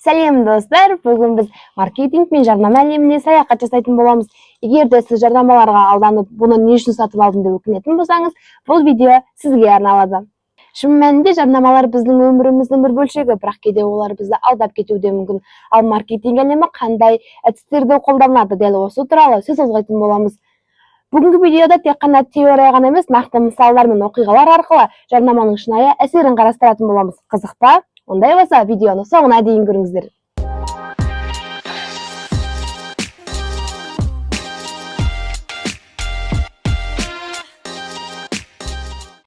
Сәлем достар, бүгін біз маркетинг мен жарнама әлеміне саяхат жасайтын боламыз. Егер де сіз жарнамаларға алданып, бұны не үшін сатып алдым деп өкінетін болсаңыз, бұл видео сізге арналады. Шын мәнінде жарнамалар біздің өміріміздің бір бөлшегі, бірақ кейде олар бізді алдап кетуі де мүмкін. Ал маркетинг әлемі қандай әдістерді қолданады, дәл осы туралы сөз қозғайтын боламыз. Бүгінгі видеода тек қана теория ғана емес, нақты мысалдар мен оқиғалар арқылы жарнаманың шынайы әсерін қарастыратын боламыз. Қызық па? Ондай болса, видеоны соңына дейін көріңіздер.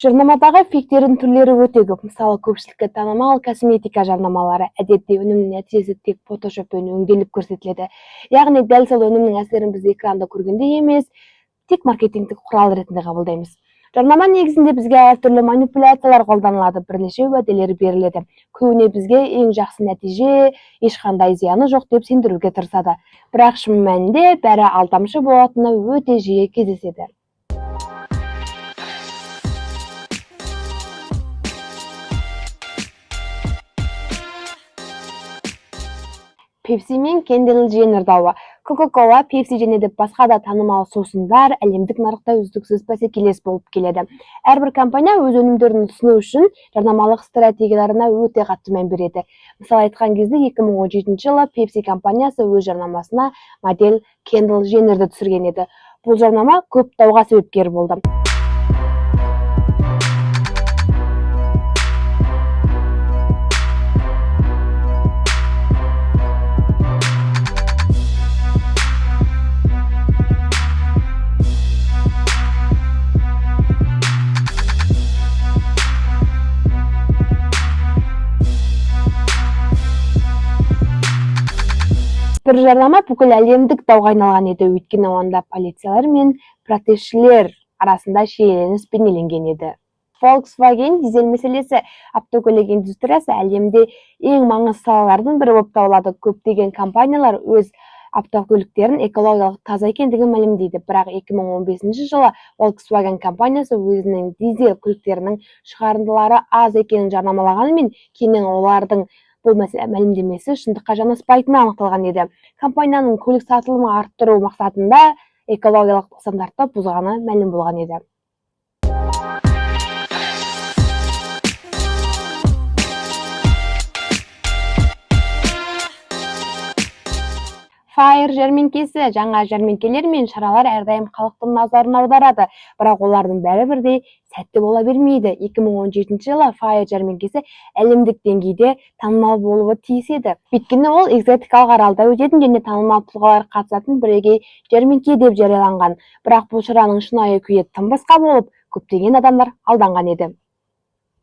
Жарнамадағы фейктердің түрлері өте көп. Мысалы, көпшілікке танымал косметика жарнамалары. Әдетте өнімнің нәтижесі тек фотошоппен өңделіп көрсетіледі. Яғни дәл сол өнімнің әсерін біз экранда көргенде емес, тек маркетингтік құрал ретінде қабылдаймыз. Жарнама негізінде бізге әртүрлі манипуляциялар қолданылады, бірнеше уәделер беріледі. Көбіне бізге ең жақсы нәтиже, ешқандай зияны жоқ деп сендіруге тырысады. Бірақ шын мәнінде бәрі алдамшы болатыны өте жиі кездеседі. Pepsi мен Kendall Jenner дауы. Coca-Cola, Pepsi және де басқа да танымал сусындар әлемдік нарықта үздіксіз бәсекелес болып келеді. Әрбір компания өз өнімдерін ұсыну үшін жарнамалық стратегияларына өте қатты мән береді. Мысалы айтқан кезде 2017 жылы Pepsi компаниясы өз жарнамасына модель Kendall Jennerді түсірген еді. Бұл жарнама көп дауға себепкер болды. Бір жарнама бүкіл әлемдік дауға айналған еді, өйткені онда полициялар мен протестшілер арасында шиеленіс бейнеленген еді. Volkswagen дизель мәселесі. Автокөлік индустриясы әлемде ең маңызды салалардың бірі болып табылады. Көптеген компаниялар өз автокөліктерін экологиялық таза екендігін мәлімдейді. Бірақ 2015 жылы Volkswagen компаниясы өзінің дизель көліктерінің шығарындылары аз екенін жарнамалағанымен, кейіннен олардың бұл мәлімдемесі шындыққа жанаспайтыны анықталған еді. Компанияның көлік сатылымын арттыру мақсатында экологиялық стандартты бұзғаны мәлім болған еді. Fire жәрмеңкесі. Жаңа жәрмеңкелер мен шаралар әрдайым халықтың назарын аударады, бірақ олардың бәрі бірдей сәтті бола бермейді. 2017 жылы Fire жәрмеңкесі әлемдік деңгейде танымал болуы тиіс еді. Өйткені ол экзотикалық аралда өтетін және танымал тұлғалар қатысатын бірегей жәрмеңке деп жарияланған. Бірақ бұл шараның шынайы күйі тым басқа болып, көптеген адамдар алданған еді.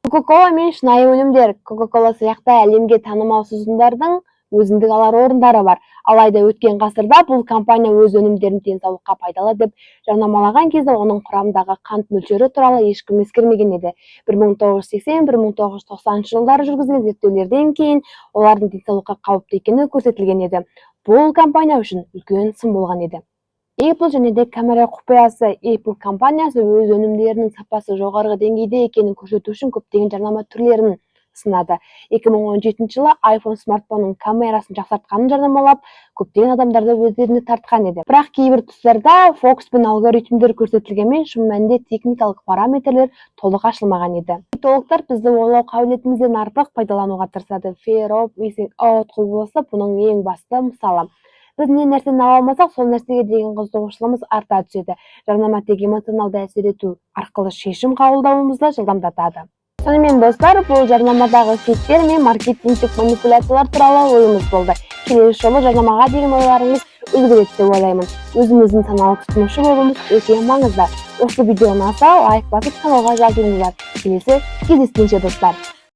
Coca-Cola мен шынайы өнімдер. Coca-Cola сияқты әлемге танымал сусындардың өзіндік алар орындары бар. Алайда өткен ғасырда бұл компания өз өнімдерін денсаулыққа пайдалы деп жарнамалаған кезде оның құрамындағы қант мөлшері туралы ешкім ескермеген еді. 1980-1990 жылдары жүргізілген зерттеулерден кейін олардың денсаулыққа қауіпті екені көрсетілген еді. Бұл компания үшін үлкен сын болған еді. Apple және де камера құпиясы. Apple компаниясы өз өнімдерінің сапасы жоғарғы деңгейде екенін көрсету үшін көптеген жарнама түрлерін сынады. 2017 жылы iPhone смартфонның камерасын жақсартқанын жарнамалап, көптеген адамдарды өздеріне тартқан еді. Бірақ кейбір тұстарда фокус пен алгоритмдер көрсетілгенмен, шын мәнінде техникалық параметрлер толық ашылмаған еді. Маркетологтар бізді ойлау қабілетімізден артық пайдалануға тырысады. Fear of missing out құбылысы бұның ең басты мысалы. Біз не нәрсені ала алмасақ, сол нәрсеге деген қызығушылығымыз арта түседі. Жарнама тек эмоционалды әсер ету арқылы шешім қабылдауымызды жылдамдатады. Сонымен достар, бұл жарнамадағы фейктер мен маркетингтік манипуляциялар туралы ойымыз болды. Келесі жолы жарнамаға деген ойларыңыз өзгереді деп ойлаймын. Өзіміздің саналы тұтынушы болуымыз өте маңызды. Осы видеоны аса лайк басып каналға жазылыңыздар. Келесі кездескенше достар.